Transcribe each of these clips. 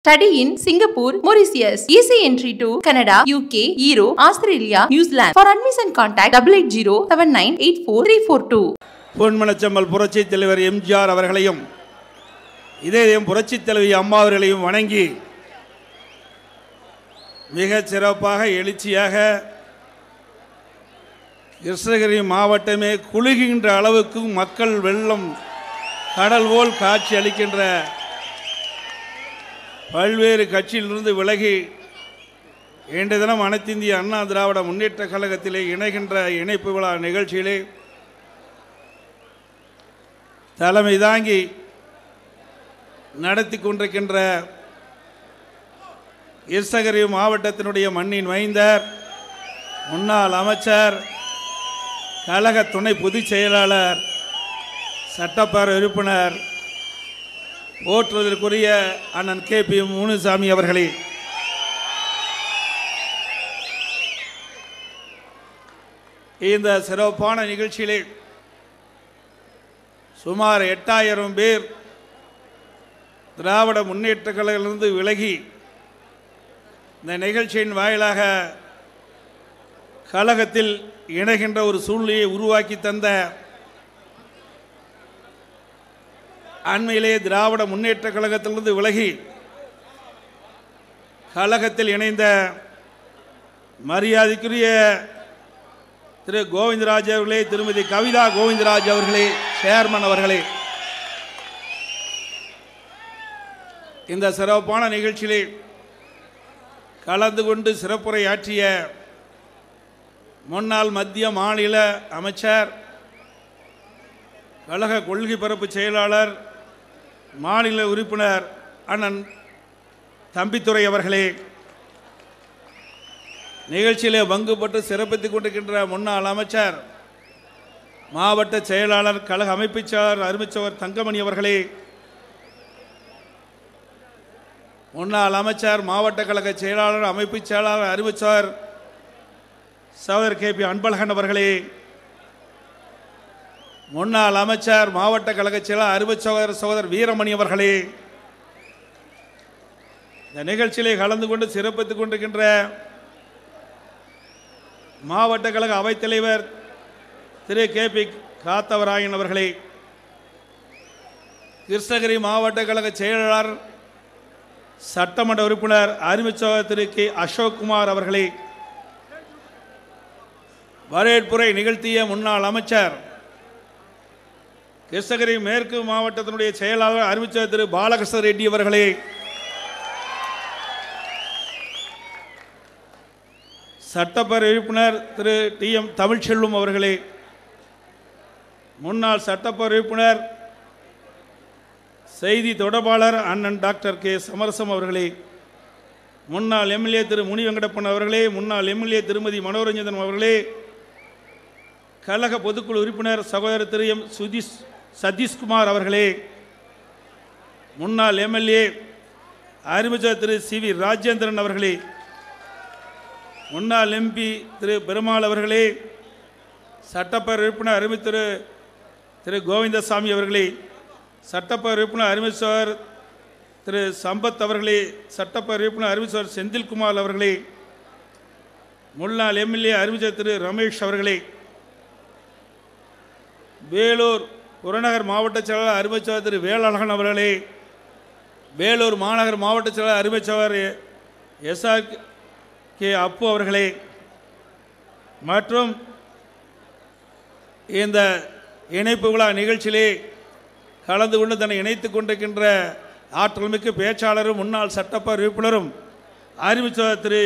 Study in Singapore, Mauritius. Easy entry to Canada, UK, Europe, Australia, New Zealand. For admission contact 880-7984-342. பொன்மனச்செம்மல் புரட்சி தலைவர் எம்ஜிஆர் அவர்களையும் இதயம் புரட்சி தலைவி அம்மா அவர்களையும் வணங்கி மிக சிறப்பாக எழுச்சியாக கிருஷ்ணகிரி மாவட்டமே குலுகின்ற அளவுக்கு மக்கள் வெள்ளம் கடல் போல் காட்சி அளிக்கின்ற பல்வேறு கட்சியிலிருந்து விலகி இன்றைய தினம் அனைத்து இந்திய அண்ணா திராவிட முன்னேற்ற கழகத்திலே இணைகின்ற இணைப்பு விழா நிகழ்ச்சியிலே தலைமை தாங்கி நடத்தி கொண்டிருக்கின்ற கிருஷ்ணகிரி மாவட்டத்தினுடைய மண்ணின் மைந்தர் முன்னாள் அமைச்சர் கழக துணை பொதுச் செயலாளர் சட்டப்பேரவை உறுப்பினர் போற்றுவதற்குரிய அண்ணன் KP முனுசாமி அவர்களே, இந்த சிறப்பான நிகழ்ச்சியிலே சுமார் 8000 பேர் திராவிட முன்னேற்ற கழகத்திலிருந்து விலகி இந்த நிகழ்ச்சியின் வாயிலாக கழகத்தில் இணைகின்ற ஒரு சூழ்நிலையை உருவாக்கி தந்த அண்மையிலே திராவிட முன்னேற்ற கழகத்திலிருந்து விலகி கழகத்தில் இணைந்த மரியாதைக்குரிய திரு கோவிந்தராஜ் அவர்களே, திருமதி கவிதா கோவிந்தராஜ் அவர்களே, சேர்மன் அவர்களே, இந்த சிறப்பான நிகழ்ச்சியிலே கலந்து கொண்டு சிறப்புரையாற்றிய முன்னாள் மத்திய மாநில அமைச்சர், கழக கொள்கை பரப்பு செயலாளர், மாநில உறுப்பினர் அண்ணன் தம்பித்துரை அவர்களே, நிகழ்ச்சியிலே பங்குபட்டு சிறப்பித்துக் கொண்டிருக்கின்ற முன்னாள் அமைச்சர், மாவட்ட செயலாளர், கழக அமைப்பு செயலாளர் அருமைச்சவர் தங்கமணி அவர்களே, முன்னாள் அமைச்சர், மாவட்ட கழக செயலாளர், அமைப்பு செயலாளர் அருமைச்சவர் சகோதரர் KP அன்பழகன் அவர்களே, முன்னாள் அமைச்சர், மாவட்ட கழக செயலாளர் அருமைச்சவர் சகோதரர் வீரமணி அவர்களே, இந்த நிகழ்ச்சியிலே கலந்து கொண்டு சிறப்பித்துக் கொண்டிருக்கின்ற மாவட்ட கழக அவைத்தலைவர் திரு KP காத்தவராயன் அவர்களே, கிருஷ்ணகிரி மாவட்ட கழக செயலாளர் சட்டமன்ற உறுப்பினர் அருமைச்சவர் திரு K அசோக்குமார் அவர்களே, வரவேற்புரை நிகழ்த்திய முன்னாள் அமைச்சர், கிருஷ்ணகிரி மேற்கு மாவட்டத்தினுடைய செயலாளர் அருமைச்சவர் திரு பாலகிருஷ்ண ரெட்டி அவர்களே, சட்டப்பேரவை உறுப்பினர் திரு TM தமிழ்ச்செல்வம் அவர்களே, முன்னாள் சட்டப்பேரவை உறுப்பினர் செய்தி தொடர்பாளர் அண்ணன் டாக்டர் K சமரசம் அவர்களே, முன்னாள் MLA திரு முனி வெங்கடப்பன் அவர்களே, முன்னாள் MLA திருமதி மனோரஞ்சன் அவர்களே, கழக பொதுக்குழு உறுப்பினர் சகோதரர் திரு M சதீஷ்குமார் அவர்களே, முன்னாள் MLA அருமைச்சர் திரு CV ராஜேந்திரன் அவர்களே, முன்னாள் MP திரு பெருமாள் அவர்களே, சட்டப்பேரவை உறுப்பினர் அருமைத்திரு திரு கோவிந்தசாமி அவர்களே, சட்டப்பேரவை உறுப்பினர் அருமைச்சவர் திரு சம்பத் அவர்களே, சட்டப்பேரவை உறுப்பினர் அருமைச்சவர் செந்தில்குமார் அவர்களே, முன்னாள் MLA அருமைச்சர் திரு ரமேஷ் அவர்களே, வேலூர் புறநகர் மாவட்ட செயலாளர் அருமைச்சவர் திரு வேலழகன் அவர்களே, வேலூர் மாநகர் மாவட்ட செயலாளர் அருமைச்சவர் SRK அப்பு அவர்களே, மற்றும் இந்த இணைப்பு விழா நிகழ்ச்சியிலே கலந்து கொண்டு தன்னை இணைத்துக் கொண்டிருக்கின்ற ஆற்றல்மிக்க பேச்சாளரும் முன்னாள் சட்டப்பேரவை உறுப்பினரும் அருமைச்சவர் திரு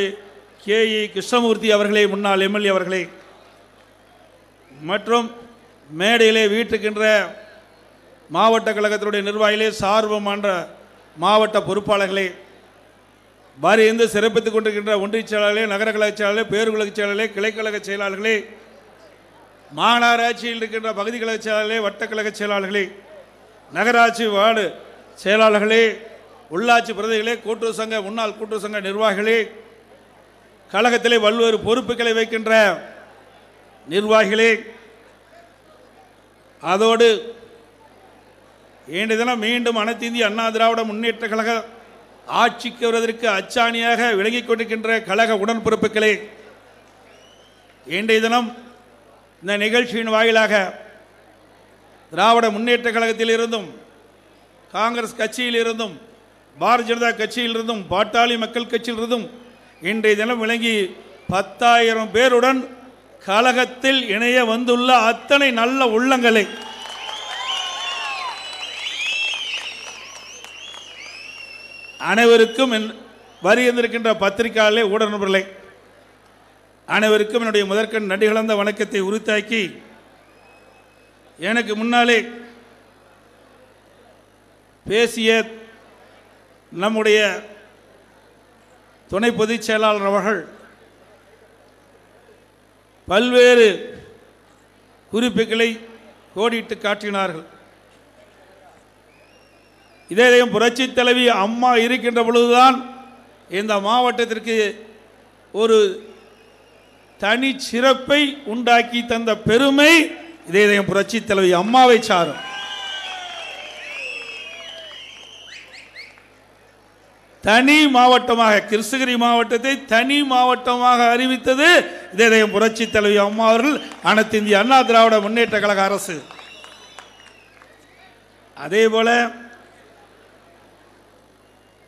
KE கிருஷ்ணமூர்த்தி அவர்களே, முன்னாள் MLA அவர்களே, மற்றும் மேடையிலே வீட்டுக்கின்ற மாவட்ட கழகத்தினுடைய நிர்வாகிகளே, சார்புமன்ற மாவட்ட பொறுப்பாளர்களே, வரிந்து சிறப்பித்துக் கொண்டிருக்கின்ற ஒன்றிய செயலாளர்களே, நகர கழக செயலாளர்களே, பேருக்கழக செயலாளர்களே, கிளைக்கழக செயலாளர்களே, மாநகராட்சியில் இருக்கின்ற பகுதி கழக செயலாளர்களே, வட்டக்கழக செயலாளர்களே, நகராட்சி வார்டு செயலாளர்களே, உள்ளாட்சி பிரதிகளே, கூட்டுறவு சங்க முன்னாள் கூட்டுறவு சங்க நிர்வாகிகளே, கழகத்திலே பல்வேறு பொறுப்புகளை வைக்கின்ற நிர்வாகிகளே, அதோடு இன்றைய தினம் மீண்டும் அனைத்து இந்திய அண்ணா திராவிட முன்னேற்ற கழக ஆட்சிக்கு வருவதற்கு அச்சாணியாக விளங்கிக் கொண்டிருக்கின்ற கழக உடன்பிறப்புகளே, இன்றைய தினம் இந்த நிகழ்ச்சியின் வாயிலாக திராவிட முன்னேற்ற கழகத்தில் இருந்தும், காங்கிரஸ் கட்சியில் இருந்தும், பாரதிய ஜனதா கட்சியில் இருந்தும், பாட்டாளி மக்கள் கட்சியில் இருந்தும் இன்றைய தினம் விளங்கி 10,000 பேருடன் கழகத்தில் இணைய வந்துள்ள அத்தனை நல்ல உள்ளங்களை அனைவருக்கும், வருகின்றிருக்கின்ற பத்திரிகையாளர்களே, ஊடக நண்பர்களே அனைவருக்கும் என்னுடைய முதற்கண் நன்றி கலந்த வணக்கத்தை உரித்தாக்கி, எனக்கு முன்னாலே பேசிய நம்முடைய துணை பொதுச் செயலாளர் அவர்கள் பல்வேறு குறிப்புகளை கோடிட்டு காட்டினார்கள். இதேதையும் புரட்சி தலைவி அம்மா இருக்கின்ற பொழுதுதான் இந்த மாவட்டத்திற்கு ஒரு தனி சிறப்பை உண்டாக்கி தந்த பெருமை இதேதையும் புரட்சி தலைவி அம்மாவை சாரும். தனி மாவட்டமாக கிருஷ்ணகிரி மாவட்டத்தை தனி மாவட்டமாக அறிவித்தது இதேதையும் புரட்சி தலைவி அம்மா அவர்கள், அனைத்து இந்திய அண்ணா திராவிட முன்னேற்ற கழக அரசு. அதே போல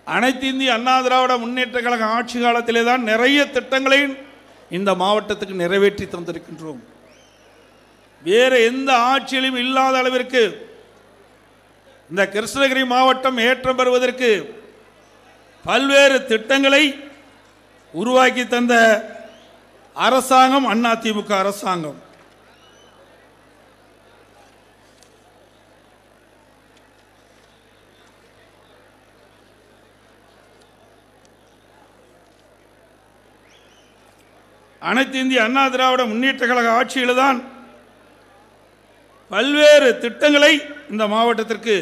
அனைத்து இந்திய அண்ணா திராவிட முன்னேற்ற கழக ஆட்சி காலத்திலே தான் நிறைய திட்டங்களை இந்த மாவட்டத்துக்கு நிறைவேற்றி தந்திருக்கின்றோம். வேறு எந்த ஆட்சியிலும் இல்லாத அளவிற்கு இந்த கிருஷ்ணகிரி மாவட்டம் ஏற்றம் பெறுவதற்கு பல்வேறு திட்டங்களை உருவாக்கி தந்த அரசாங்கம் அதிமுக அரசாங்கம். அனைத்து இந்திய அண்ணா திராவிட முன்னேற்ற கழக ஆட்சியில்தான் பல்வேறு திட்டங்களை இந்த மாவட்டத்திற்கு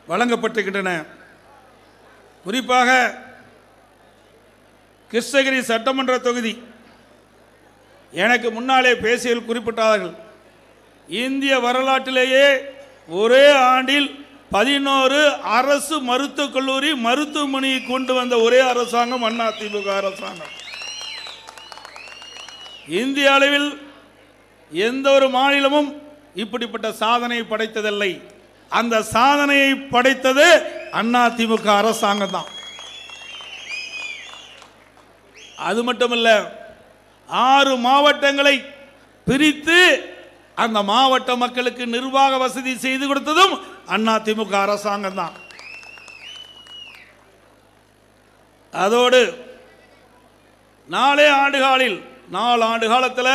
வழங்கப்பட்டிருக்கின்றன. குறிப்பாக கிருஷ்ணகிரி சட்டமன்ற தொகுதி, எனக்கு முன்னாலே பேசியல் குறிப்பிட்டார்கள், இந்திய வரலாற்றிலேயே ஒரே ஆண்டில் 11 அரசு மருத்துவக் கல்லூரி மருத்துவமனையை கொண்டு வந்த ஒரே அரசாங்கம் அதிமுக அரசாங்கம். இந்திய அளவில் எந்த ஒரு மாநிலமும் இப்படிப்பட்ட சாதனையை படைத்ததில்லை. அந்த சாதனையை படைத்தது அதிமுக அரசாங்கம் தான். அது மட்டுமல்ல, 6 மாவட்டங்களை பிரித்து அந்த மாவட்ட மக்களுக்கு நிர்வாக வசதி செய்து கொடுத்ததும் அதிமுக அரசாங்கம் தான். அதோடு 4 ஆண்டு காலத்தில்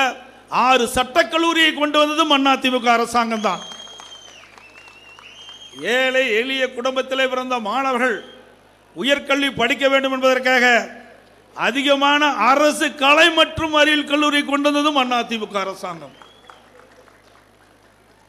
6 சட்டக்கல்லூரியை கொண்டு வந்ததும் அதிமுக அரசாங்கம் தான். ஏழை எளிய குடும்பத்திலே பிறந்த மாணவர்கள் உயர்கல்வி படிக்க வேண்டும் என்பதற்காக அதிகமான அரசு கலை மற்றும் அறிவியல் கல்லூரி கொண்டு வந்ததும் அதிமுக அரசாங்கம்.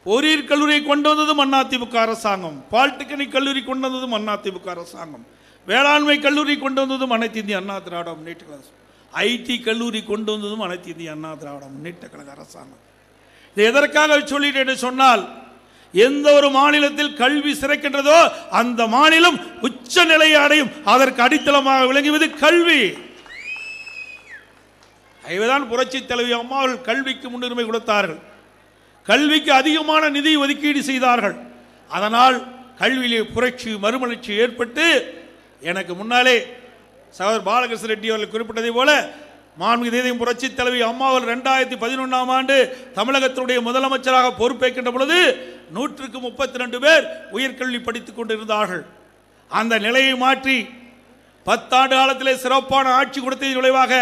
பொறியியல் கல்லூரியை கொண்டு வந்ததும் அதிமுக அரசாங்கம். பாலிடெக்னிக் கல்லூரி கொண்டு வந்ததும் அதிமுக அரசாங்கம். வேளாண்மை கல்லூரி கொண்டு வந்ததும் அனைத்து இந்திய அண்ணா திராவிட முன்னேற்ற கழகம். ஐடி கல்லூரி கொண்டு வந்ததும் அனைத்து இந்திய அண்ணா திராவிட முன்னேற்ற கழக அரசாங்கம். இது எதற்காக சொல்லிட்டு சொன்னால், எந்த ஒரு மாநிலத்தில் கல்வி சிறக்கின்றதோ அந்த மாநிலம் உச்ச நிலையை அடையும். அதற்கு அடித்தளமாக விளங்குவது கல்வி. அதுதான் புரட்சி தலைவி அம்மா அவர்கள் கல்விக்கு முன்னுரிமை கொடுத்தார்கள். கல்விக்கு அதிகமான நிதி ஒதுக்கீடு செய்தார்கள். அதனால் கல்வியிலே புரட்சி மறுமலர்ச்சி ஏற்பட்டு, எனக்கு முன்னாலே சகோதரர் பாலகிருஷ்ண ரெட்டி அவர்கள் குறிப்பிட்டதை போல மாண்புமிகு புரட்சி தலைவி அம்மா அவர்கள் 2011ஆம் ஆண்டு தமிழகத்தினுடைய முதலமைச்சராக பொறுப்பேற்கின்ற பொழுது 132 பேர் உயர்கல்வி படித்துக் கொண்டிருந்தார்கள். அந்த நிலையை மாற்றி 10 ஆண்டு காலத்திலே சிறப்பான ஆட்சி கொடுத்ததன் விளைவாக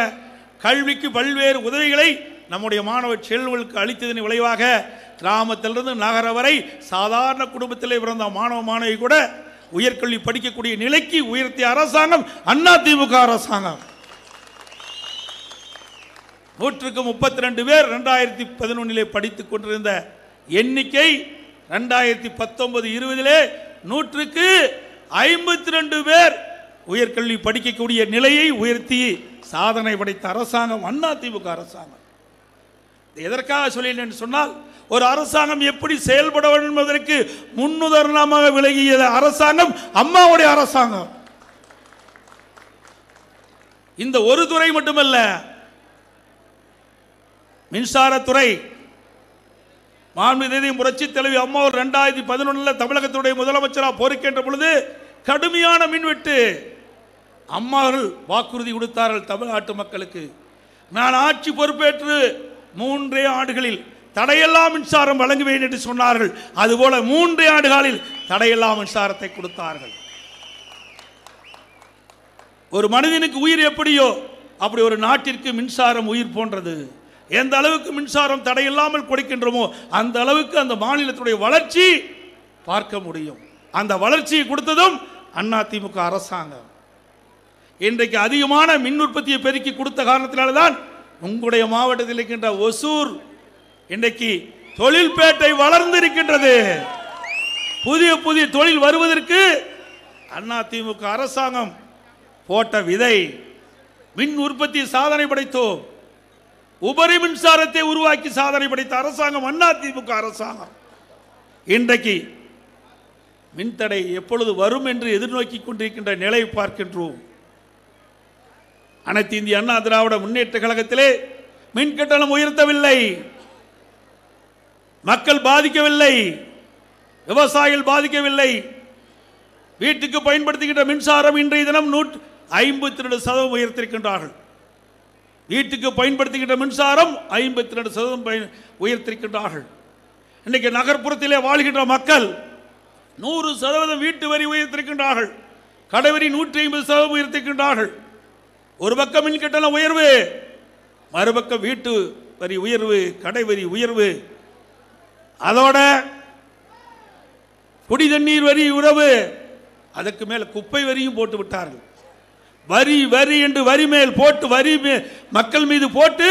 கல்விக்கு பல்வேறு உதவிகளை நம்முடைய மாணவ செல்வங்களுக்கு அளித்ததன் விளைவாக கிராமத்திலிருந்து நகர வரை சாதாரண குடும்பத்திலே பிறந்த மாணவ மாணவி கூட உயர்கல்வி படிக்கக்கூடிய நிலைக்கு உயர்த்திய அரசாங்கம் அதிமுக அரசாங்கம். 132 பேர் 2011 படித்துக் கொண்டிருந்த எண்ணிக்கை 2019-20 152 பேர் உயர்கல்வி படிக்கக்கூடிய நிலையை உயர்த்தி சாதனை படைத்த அரசாங்கம் அதிமுக அரசாங்கம். எதற்காக சொல்லினேன் சொன்னால், ஒரு அரசாங்கம் எப்படி செயல்பட வேண்டும் என்பதற்கு முன்னுதாரணமாக விளங்கிய அரசாங்கம் அம்மாவுடைய அரசாங்கம். இந்த ஒரு துறை மட்டுமல்ல, மின்சாரத்துறை மாண்புமிகு புரட்சி தலைவி அம்மா 2011 தமிழகத்துடைய முதலமைச்சராக பொறுக்கின்ற பொழுது கடுமையான மின்வெட்டு. அம்மாவர்கள் வாக்குறுதி கொடுத்தார்கள் தமிழ்நாட்டு மக்களுக்கு. நான் ஆட்சி பொறுப்பேற்று 3 ஆண்டுகளில் தடையெல்லா மின்சாரம் வழங்குவேன் என்று சொன்னார்கள். அதுபோல 3 ஆண்டுகளில் தடையெல்லா மின்சாரத்தை கொடுத்தார்கள். ஒரு மனிதனுக்கு உயிர் எப்படியோ அப்படி ஒரு நாட்டிற்கு மின்சாரம் உயிர் போன்றது. எந்த அளவுக்கு மின்சாரம் தடையில்லாமல் கொடுக்கின்றோமோ அந்த அளவுக்கு அந்த மாநிலத்துடைய வளர்ச்சி பார்க்க முடியும். அந்த வளர்ச்சியை கொடுத்ததும் அதிமுக அரசாங்கம். இன்றைக்கு அதிகமான மின் உற்பத்தியை பெருக்கி கொடுத்த காரணத்தினால்தான் உங்களுடைய மாவட்டத்தில் இருக்கின்ற ஒசூர் இன்றைக்கு தொழில்பேட்டை வளர்ந்திருக்கின்றது. புதிய புதிய தொழில் வருவதற்கு அதிமுக அரசாங்கம் போட்ட விதை. மின் உற்பத்தி சாதனை படைத்தோம். உபரி மின்சாரத்தை உருவாக்கி சாதனை படைத்த அரசாங்கம் அதிமுக அரசாங்கம். இன்றைக்கு மின்தடை எப்பொழுது வரும் என்று எதிர்நோக்கி கொண்டிருக்கின்ற நிலை பார்க்கின்றோம். அனைத்து இந்திய அண்ணா திராவிட முன்னேற்ற கழகத்திலே மின் கட்டணம் உயர்த்தவில்லை, மக்கள் பாதிக்கவில்லை, விவசாயிகள் பாதிக்கவில்லை. வீட்டுக்கு பயன்படுத்துகின்ற மின்சாரம் இன்றைய தினம் 52% உயர்த்திருக்கின்றார்கள். வீட்டுக்கு பயன்படுத்துகின்ற மின்சாரம் 52% உயர்த்திருக்கின்றார்கள். இன்றைக்கு நகர்ப்புறத்திலே வாழ்கின்ற மக்கள் 100% வீட்டு வரி உயர்த்திருக்கின்றார்கள். கடைவரி 150% உயர்த்திருக்கின்றார்கள். ஒரு பக்கம் மின் கட்டண உயர்வு, மறுபக்கம் வீட்டு வரி உயர்வு, கடைவரி உயர்வு, அதோட குடி தண்ணீர் வரி உறவு, அதற்கு மேல் குப்பை வரியும் போட்டு விட்டார்கள். வரி வரி என்று வரி மேல் போட்டு வரி மக்கள் மீது போட்டு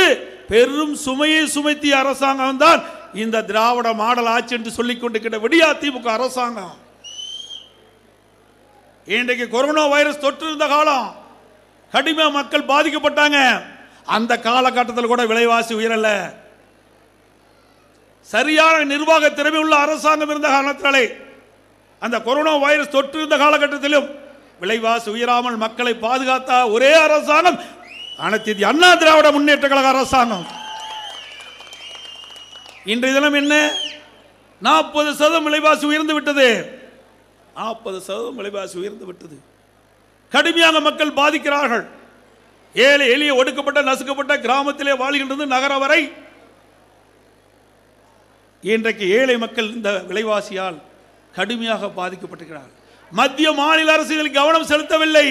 பெரும் சுமையை சுமைத்திய அரசாங்கம் தான் இந்த திராவிட மாடல் ஆட்சி என்று சொல்லிக் கொண்டிருக்கிற விடியா திமுக அரசாங்கம். இன்றைக்கு கொரோனா வைரஸ் தொற்று இருந்த காலம், கடுமையாக மக்கள் பாதிக்கப்பட்டாங்க. அந்த காலகட்டத்தில் கூட விலைவாசி உயரல. சரியான நிர்வாக திறமை உள்ள அரசாங்கம் இருந்த காரணத்தினாலே அந்த கொரோனா வைரஸ் தொற்று இருந்த காலகட்டத்திலும் விலைவாசி உயராமல் மக்களை பாதுகாத்த ஒரே அரசாங்கம் அனைத்து இந்திய அண்ணா திராவிட முன்னேற்ற கழக அரசாங்கம். இன்றைய தினம் என்ன, 40% விலைவாசி உயர்ந்து விட்டது. 40% விலைவாசி உயர்ந்து விட்டது. கடுமையாக மக்கள் பாதிக்கிறார்கள். ஏழை எளிய ஒடுக்கப்பட்ட நசுக்கப்பட்ட கிராமத்திலே வாழ்கின்றது நகர வரை இன்றைக்கு ஏழை மக்கள் இந்த விலைவாசியால் கடுமையாக பாதிக்கப்பட்டிருக்கிறார்கள். மத்திய மாநில அரசுகள் கவனம் செலுத்தவில்லை.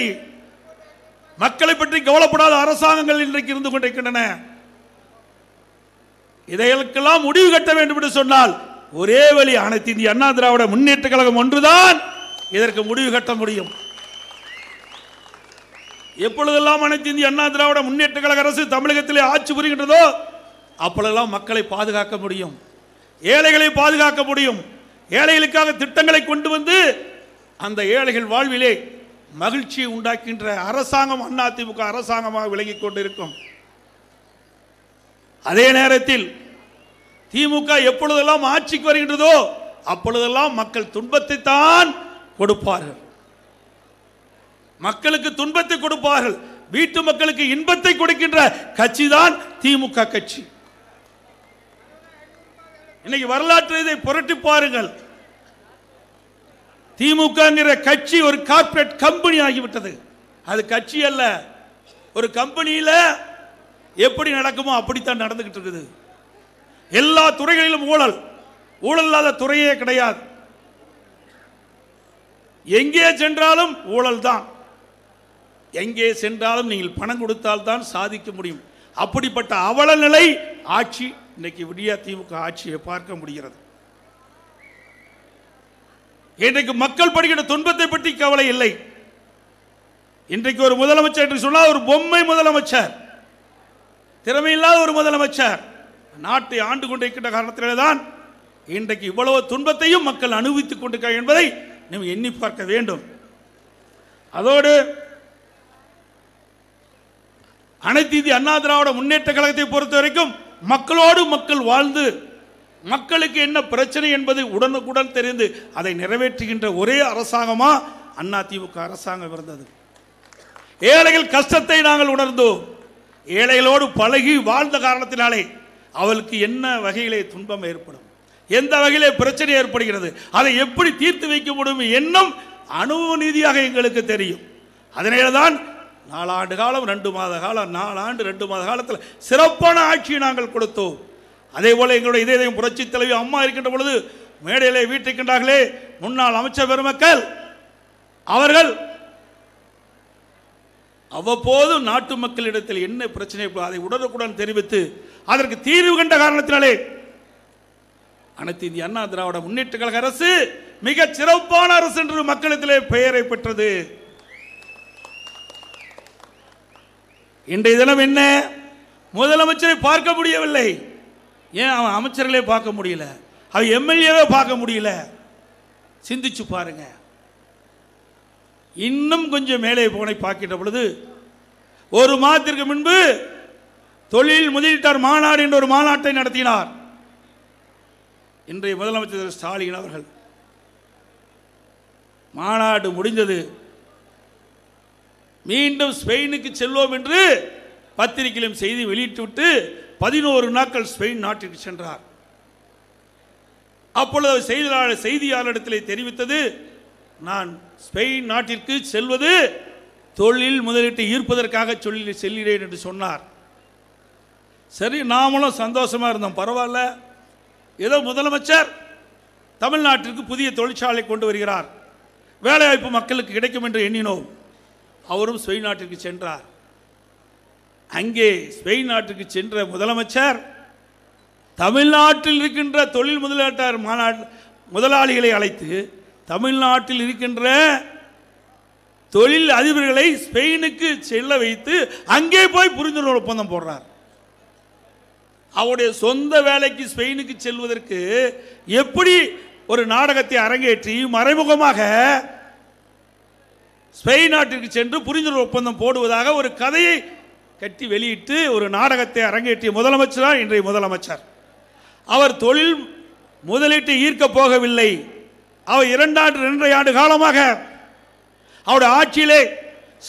மக்களை பற்றி கவலைப்படாத அரசாங்கங்கள் இன்றைக்கு இருந்து கொண்டிருக்கின்றன. இதையெல்லாம் முடிவு கட்ட வேண்டும் என்று சொன்னால் ஒரே வழி அனைத்து இந்திய அண்ணா திராவிட முன்னேற்ற கழகம் ஒன்றுதான் இதற்கு முடிவு கட்ட முடியும். எப்பொழுதெல்லாம் அனைத்து இந்திய அண்ணா திராவிட முன்னேற்ற கழக அரசு தமிழகத்திலே ஆட்சி புரிகின்றதோ அப்பொழுதெல்லாம் மக்களை பாதுகாக்க முடியும், ஏழைகளை பாதுகாக்க முடியும். ஏழைகளுக்காக திட்டங்களை கொண்டு வந்து அந்த ஏழைகள் வாழ்விலே மகிழ்ச்சியை உண்டாக்கின்ற அரசாங்கம் அதிமுக அரசாங்கமாக விளங்கிக் கொண்டிருக்கும். அதே நேரத்தில் திமுக எப்பொழுதெல்லாம் ஆட்சிக்கு வருகின்றதோ அப்பொழுதெல்லாம் மக்கள் துன்பத்தை தான் கொடுப்பார்கள். மக்களுக்கு துன்பத்தை கொடுப்பார்கள். வீட்டு மக்களுக்கு இன்பத்தை கொடுக்கின்ற கட்சி தான் திமுக கட்சி. இன்னைக்கு வரலாற்றை இதை புரட்டி பாருங்கள். திமுக கட்சி ஒரு கார்ப்பரேட் கம்பெனி ஆகிவிட்டது. அது கட்சி அல்ல, ஒரு கம்பெனியில எப்படி நடக்குமோ அப்படித்தான் நடந்துகிட்டு இருக்குது. எல்லா துறைகளிலும் ஊழல், ஊழல் இல்லாத துறையே கிடையாது. எங்கே சென்றாலும் ஊழல் தான். எங்கே சென்றாலும் நீங்கள் பணம் கொடுத்தால் தான் சாதிக்க முடியும். அப்படிப்பட்ட அவல நிலை ஆட்சி இன்னைக்கு விடியா திமுக ஆட்சியை பார்க்க முடிகிறது. இன்றைக்கு மக்கள் படுகிற துன்பத்தை பற்றி கவலை இல்லை. இன்றைக்கு ஒரு முதலமைச்சர் என்று சொன்னால் ஒரு பொம்மை முதலமைச்சர், திறமையில்லாத ஒரு முதலமைச்சர் நாட்டை ஆண்டு கொண்டிருக்கின்ற காரணத்திலே தான் இன்றைக்கு இவ்வளவு துன்பத்தையும் மக்கள் அனுபவித்துக் கொண்டிருக்கிறார் என்பதை நாம் எண்ணி பார்க்க வேண்டும். அதோடு அனைத்து இந்திய அண்ணா திராவிட முன்னேற்ற கழகத்தை பொறுத்த வரைக்கும் மக்களோடு மக்கள் வாழ்ந்து மக்களுக்கு என்ன பிரச்சனை என்பதை உடனுக்குடன் தெரிந்து அதை நிறைவேற்றுகின்ற ஒரே அரசாங்கமா அதிமுக அரசாங்கம் இருந்தது. ஏழைகள் கஷ்டத்தை நாங்கள் உணர்ந்தோம். ஏழைகளோடு பழகி வாழ்ந்த காரணத்தினாலே அவளுக்கு என்ன வகையிலே துன்பம் ஏற்படும், எந்த வகையிலே பிரச்சனை ஏற்படுகிறது, அதை எப்படி தீர்த்து வைக்க முடியும் எண்ணம் அனுபவ நீதியாக எங்களுக்கு தெரியும். அதனால்தான் 4 ஆண்டு காலம் 2 மாத காலம் 4 ஆண்டு 2 மாத காலத்தில் சிறப்பான ஆட்சியை நாங்கள் கொடுத்தோம். அதே போல எங்களுடைய இதயம் புரட்சி தலைவி அம்மா இருக்கின்ற பொழுது மேடையிலே வீட்டிருக்கின்றார்களே முன்னாள் அமைச்சர் பெருமக்கள், அவர்கள் அவ்வப்போது நாட்டு மக்களிடத்தில் என்ன பிரச்சனை அதை உடனுக்குடன் தெரிவித்து அதற்கு தீர்வு கண்ட காரணத்தினாலே அனைத்து இந்திய அண்ணா திராவிட முன்னேற்ற கழக அரசு மிக சிறப்பான அரசு என்று மக்களிடத்திலே பெயரை பெற்றது. இன்றைய தினம் என்ன, முதலமைச்சரை பார்க்க முடியவில்லை. ஏன் அவன் அமைச்சர்களே பார்க்க முடியல, அவன் எம்எல்ஏவே பார்க்க முடியல. சிந்திச்சு பாருங்க. இன்னும் கொஞ்சம் மேலே போனை பார்க்கின்ற பொழுது ஒரு மாதத்திற்கு முன்பு தொழில் முதலீட்டார் மாநாடு என்ற ஒரு மாநாட்டை நடத்தினார் இன்றைய முதலமைச்சர் ஸ்டாலின் அவர்கள். மாநாடு முடிந்தது. மீண்டும் ஸ்பெயினுக்கு செல்வோம் என்று பத்திரிகையிலும் செய்தி வெளியிட்டுவிட்டு 11 நாட்கள் ஸ்பெயின் நாட்டிற்கு சென்றார். அப்பொழுது செய்தியாளரிடத்திலே தெரிவித்தது, நான் ஸ்பெயின் நாட்டிற்கு செல்வது தொழில் முதலீட்டை ஈர்ப்பதற்காக செல்கிறேன் என்று சொன்னார். சரி, நாமளும் சந்தோஷமா இருந்தோம். பரவாயில்ல, ஏதோ முதலமைச்சர் தமிழ்நாட்டிற்கு புதிய தொழிற்சாலை கொண்டு வருகிறார், வேலைவாய்ப்பு மக்களுக்கு கிடைக்கும் என்று எண்ணினோம். அவரும் ஸ்பெயின் நாட்டிற்கு சென்றார். அங்கே ஸ்பெயின் நாட்டுக்கு சென்ற முதலமைச்சர் தமிழ்நாட்டில் இருக்கின்ற தொழில் முதலீட்டார் முதலாளிகளை அழைத்து தமிழ்நாட்டில் இருக்கின்ற தொழில் அதிபர்களை ஸ்பெயினுக்கு செல்ல வைத்து அங்கே போய் புரிந்துணர்வு ஒப்பந்தம் போடுறார். அவருடைய சொந்த வேலைக்கு ஸ்பெயினுக்கு செல்வதற்கு எப்படி ஒரு நாடகத்தை அரங்கேற்றி மறைமுகமாக ஸ்பெயின் நாட்டிற்கு சென்று புரிந்துணர்வு ஒப்பந்தம் போடுவதாக ஒரு கதையை கட்டி வெளியிட்டு ஒரு நாடகத்தை அரங்கேற்றிய முதலமைச்சர் இன்றைய முதலமைச்சர். அவர் தொழில் முதலீட்டை ஈர்க்க போகவில்லை. அவர் 2.5 ஆண்டு காலமாக அவருடைய ஆட்சியிலே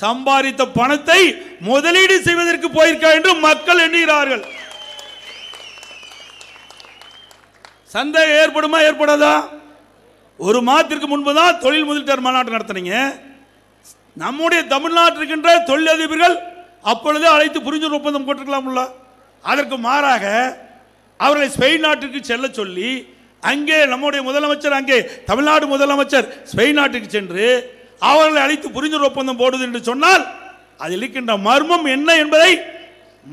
சம்பாதித்த பணத்தை முதலீடு செய்வதற்கு போயிருக்க என்று மக்கள் எண்ணுகிறார்கள். சந்தேகம் ஏற்படுமா ஏற்படாதா? ஒரு மாதத்திற்கு முன்புதான் தொழில் முதலீட்டார் மாநாட்டு நடத்தினீங்க. நம்முடைய தமிழ்நாட்டில் இருக்கின்ற தொழிலதிபர்கள் அப்பொழுது அழைத்து புரிந்துணர்வு ஒப்பந்தம் போட்டிருக்கலாம்ல. அதற்கு மாறாக அவர்களை ஸ்பெயின் நாட்டுக்கு செல்ல சொல்லி அங்கே நம்முடைய முதலமைச்சர், அங்கே தமிழ்நாடு முதலமைச்சர் ஸ்பெயின் நாட்டுக்கு சென்று அவர்களை அழைத்து புரிந்துணர்வு ஒப்பந்தம் போடுவது என்று சொன்னால் அதில் இருக்கின்ற மர்மம் என்ன என்பதை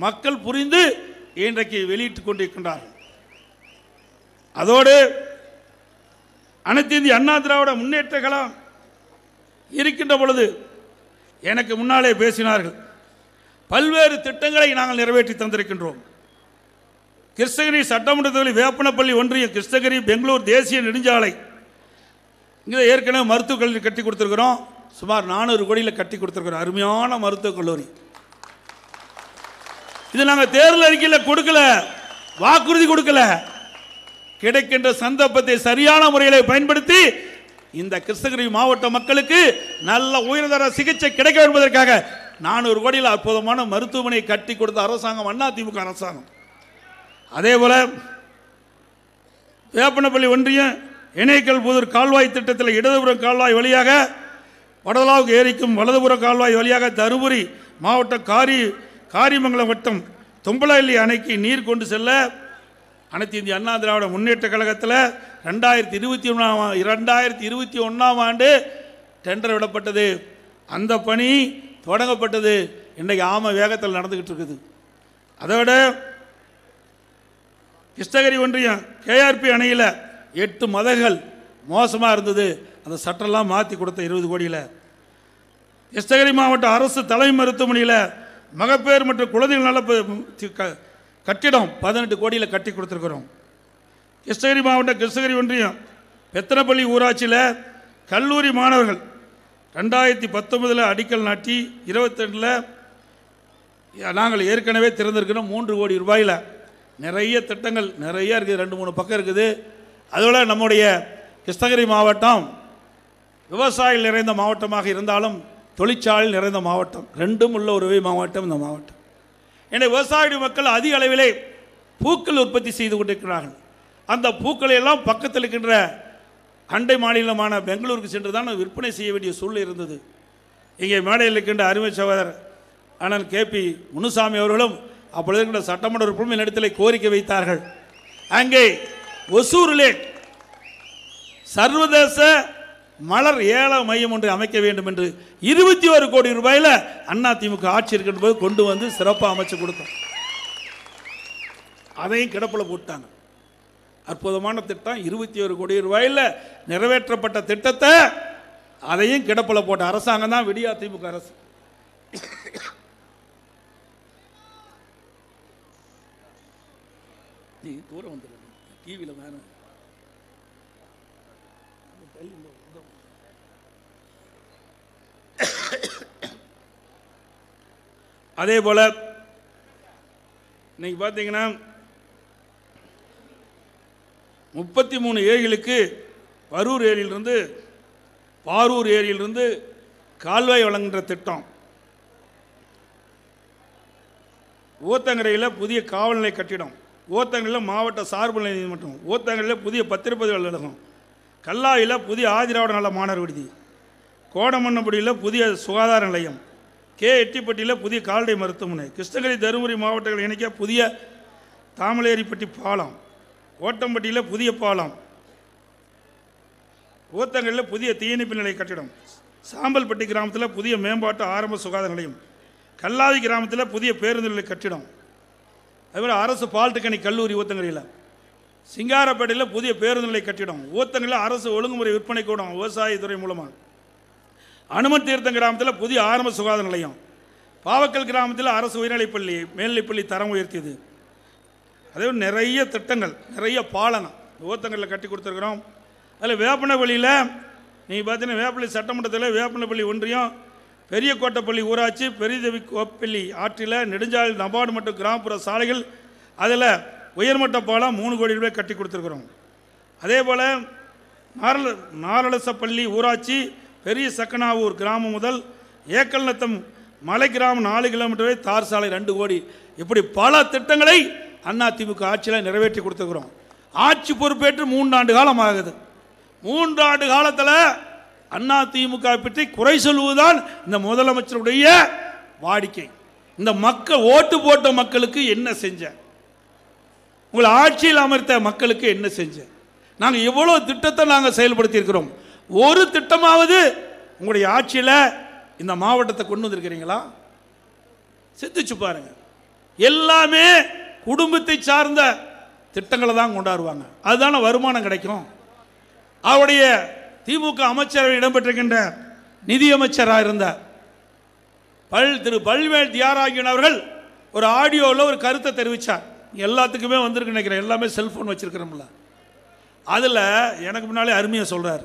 மக்கள் புரிந்து இன்றைக்கு வெளியிட்டுக் கொண்டிருக்கின்றார்கள். அதோடு அனைத்து இந்திய அண்ணா திராவிட முன்னேற்ற கழகம் இருக்கின்ற பொழுது எனக்கு முன்னாலே பேசினார்கள். பல்வேறு திட்டங்களை நாங்கள் நிறைவேற்றி தந்திருக்கின்றோம். கிருஷ்ணகிரி சட்டமன்ற தொகுதி வேப்பனப்பள்ளி ஒன்றியம் கிருஷ்ணகிரி பெங்களூர் தேசிய நெடுஞ்சாலை இங்கே ஏற்கனவே மருத்துவக் கல்லூரி கட்டி கொடுத்துருக்குறோம். சுமார் 400 கோடியில் கட்டி கொடுத்துருக்குறோம். அருமையான மருத்துவக் கல்லூரி. இது நாங்கள் தேர்தல் அறிக்கையில் கொடுக்கல, வாக்குறுதி கொடுக்கல. கிடைக்கின்ற சந்தர்ப்பத்தை சரியான முறையில் பயன்படுத்தி இந்த கிருஷ்ணகிரி மாவட்ட மக்களுக்கு நல்ல உயர்தர சிகிச்சை கிடைக்க என்பதற்காக 400 கோடியில் அற்புதமான மருத்துவமனை கட்டி கொடுத்த அரசாங்கம் அதிமுக அரசாங்கம். அதே போல வேப்பனப்பள்ளி ஒன்றியம் இணைக்கல் புதூர் கால்வாய் திட்டத்தில் இடதுபுற கால்வாய் வழியாக வடலாவுக்கு ஏரிக்கும் வலதுபுற கால்வாய் வழியாக தருமபுரி மாவட்டம் காரிமங்கலம் வட்டம் தும்பலஹள்ளி அணைக்கு நீர் கொண்டு செல்ல அனைத்து இந்திய அண்ணா திராவிட முன்னேற்ற கழகத்தில் 2021ஆம் ஆண்டு டெண்டர் விடப்பட்டது. அந்த பணி தொடங்கப்பட்டது. இன்றைக்கு ஆம வேகத்தில் நடந்துகிட்டு இருக்குது. அதோட கிருஷ்ணகிரி ஒன்றியம் கேஆர்பி அணையில் 8 மதகுகள் மோசமாக இருந்தது. அந்த சட்டெல்லாம் மாற்றி கொடுத்த 20 கோடியில். கிருஷ்ணகிரி மாவட்ட அரசு தலைமை மருத்துவமனையில் மகப்பேறு மற்றும் குழந்தைகள் நல கட்டிடம் 18 கோடியில் கட்டி கொடுத்துருக்குறோம். கிருஷ்ணகிரி மாவட்டம் கிருஷ்ணகிரி ஒன்றியம் பெத்தனப்பள்ளி ஊராட்சியில் கல்லூரி மாணவர்கள் 2019 அடிக்கல் நாட்டி 22 நாங்கள் ஏற்கனவே திறந்திருக்கிறோம் 3 கோடி ரூபாயில். நிறைய திட்டங்கள் நிறைய இருக்குது, 2-3 பக்கம் இருக்குது. அதோட நம்முடைய கிருஷ்ணகிரி மாவட்டம் விவசாயிகள் நிறைந்த மாவட்டமாக இருந்தாலும் தொழிற்சாலை நிறைந்த மாவட்டம், ரெண்டும் உள்ள ஒரு மாவட்டம் இந்த மாவட்டம். எனவே விவசாய மக்கள் அதிக அளவிலே பூக்கள் உற்பத்தி செய்து கொண்டிருக்கிறார்கள். அந்த பூக்களை எல்லாம் பக்கத்தில் இருக்கின்ற அண்டை மாநிலமான பெங்களூருக்கு சென்று தான் விற்பனை செய்ய வேண்டிய சூழ்நிலை இருந்தது. இங்கே மேடையில் இருக்கின்ற அருமை சகோதரர் அண்ணன் KP முனுசாமி அவர்களும் அப்பொழுது இருக்கின்ற சட்டமன்ற உறுப்பினர் என்னிடத்தில் கோரிக்கை வைத்தார்கள். அங்கே ஒசூரிலே சர்வதேச மலர் ஏல மையம் ஒன்று அமைக்க வேண்டும் என்று 21 கோடி ரூபாயில் அதிமுக ஆட்சி இருக்கின்ற போது கொண்டு வந்து சிறப்பாக அமைச்சு கொடுத்தோம். அதையும் கிடப்பில் போட்டாங்க. அற்புதமான திட்டம், 21 கோடி ரூபாயில் நிறைவேற்றப்பட்ட திட்டத்தை அதையும் கிடப்பில் போட்ட அரசாங்கம் தான் விடியா திமுக அரசு. தூரம் வந்து டிவியில் வேணும். அதே போல இன்னைக்கு பார்த்தீங்கன்னா 33 ஏரிகளுக்கு பாரூர் ஏரியிலிருந்து கால்வாய் வழங்குகின்ற திட்டம். ஊத்தங்கரையில் புதிய காவல்நிலை கட்டிடம், ஊத்தங்கரையில் மாவட்ட சார்பு நீதிமன்றம், ஊத்தங்கரையில் புதிய பத்திரப்பதிவு அலுவலகம், கல்லாயில் புதிய ஆதிராவிட நல மாணவர் விடுதி, கோடமன்னபடியில் புதிய சுகாதார நிலையம், எட்டிப்பட்டியில் புதிய கால்நடை மருத்துவமனை, கிருஷ்ணகிரி தருமபுரி மாவட்டங்கள் இணைக்க புதிய தாமலேரிப்பட்டி பாலம், கோட்டம்பட்டியில் புதிய பாலம், ஊத்தங்கரையில் புதிய தீயணைப்பு நிலைய கட்டிடம், சாம்பல்பட்டி கிராமத்தில் புதிய மேம்பாட்டு ஆரம்ப சுகாதார நிலையம், கல்லாவி கிராமத்தில் புதிய பேருந்து நிலைய கட்டிடம், அதுபோல் அரசு பால்டெக்னிக் கல்லூரி ஊத்தங்கரையில், சிங்காரப்பேட்டையில் புதிய பேருந்து நிலைய கட்டிடம், ஊத்தங்கரையில் அரசு ஒழுங்குமுறை விற்பனை கூடம் விவசாயத்துறை மூலமாக, அனுமன் தீர்த்தம் கிராமத்தில் புதிய ஆரம்ப சுகாதார நிலையம், பாவக்கல் கிராமத்தில் அரசு உயர்நிலைப்பள்ளி மேல்நிலைப்பள்ளி தரம் உயர்த்தியது. அதே நிறைய திட்டங்கள், நிறைய பாலங்கள் ஊத்தங்கரையில் கட்டி கொடுத்துருக்குறோம். அதில் வேப்பனப்பள்ளியில் நீங்கள் பார்த்தீங்கன்னா வேப்பள்ளி சட்டமன்றத்தில் வேப்பனப்பள்ளி ஒன்றியம், பெரிய கோட்டப்பள்ளி ஊராட்சி, பெரியதவி கோப்பள்ளி ஆற்றில் நெடுஞ்சாலை நபார்டு மற்றும் கிராமப்புற சாலைகள், அதில் உயர்மட்ட பாலம் 3 கோடி ரூபாய் கட்டி கொடுத்துருக்குறோம். அதே போல் நாரலசப்பள்ளி ஊராட்சி, பெரிய சக்கனாவூர் கிராமம் முதல் ஏக்கல் நத்தம் மலை கிராமம் 4 கிலோமீட்டர் வரை தார் சாலை 2 கோடி, இப்படி பல திட்டங்களை அதிமுக ஆட்சியில் நிறைவேற்றி கொடுத்துருக்குறோம். ஆட்சி பொறுப்பேற்று 3 ஆண்டு காலம் ஆகுது. 3 ஆண்டு காலத்தில் அதிமுக பற்றி குறை சொல்வதுதான் இந்த முதலமைச்சருடைய வாடிக்கை. இந்த மக்கள் ஓட்டு போட்ட மக்களுக்கு என்ன செஞ்ச, உங்களை ஆட்சியில் அமர்த்த மக்களுக்கு என்ன செஞ்ச, நாங்கள் எவ்வளோ திட்டத்தை நாங்கள் செயல்படுத்தி இருக்கிறோம். ஒரு திட்டமாவது உங்களுடைய ஆட்சியில் இந்த மாவட்டத்தை கொண்டு வந்திருக்கிறீங்களா? சிந்திச்சு பாருங்க. எல்லாமே குடும்பத்தை சார்ந்த திட்டங்களை தான் கொண்டாடுவாங்க. அதுதான வருமானம் கிடைக்கும். அவருடைய திமுக அமைச்சரவை இடம்பெற்றிருக்கின்ற நிதியமைச்சராக இருந்த திரு பல்வேல் தியாகராஜன் அவர்கள் ஒரு ஆடியோவில் ஒரு கருத்தை தெரிவித்தார். எல்லாத்துக்குமே வந்திருக்கு நினைக்கிறேன், எல்லாமே செல்ஃபோன் வச்சிருக்கிறோம்ல. அதில் எனக்கு முன்னாலே அருமையாக சொல்கிறார்.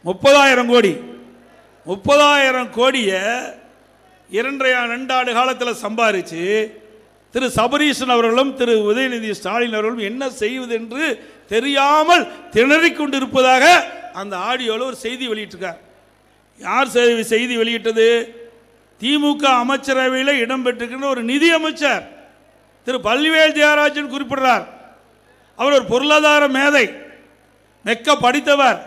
30,000 கோடியை 2 ஆண்டு காலத்தில் சம்பாதிச்சு திரு சபரீசன் அவர்களும் திரு உதயநிதி ஸ்டாலின் அவர்களும் என்ன செய்வது என்று தெரியாமல் திணறிக் கொண்டிருப்பதாக அந்த ஆடியோவில் ஒரு செய்தி வெளியிட்டிருக்கார். யார் செய்தி வெளியிட்டது? திமுக அமைச்சரவையில் இடம்பெற்றிருக்கின்ற ஒரு நிதி அமைச்சர் திரு பல்வேல் தியாகராஜன் குறிப்பிடுறார். அவர் ஒரு பொருளாதார மேதை, மெக்க படித்தவர்.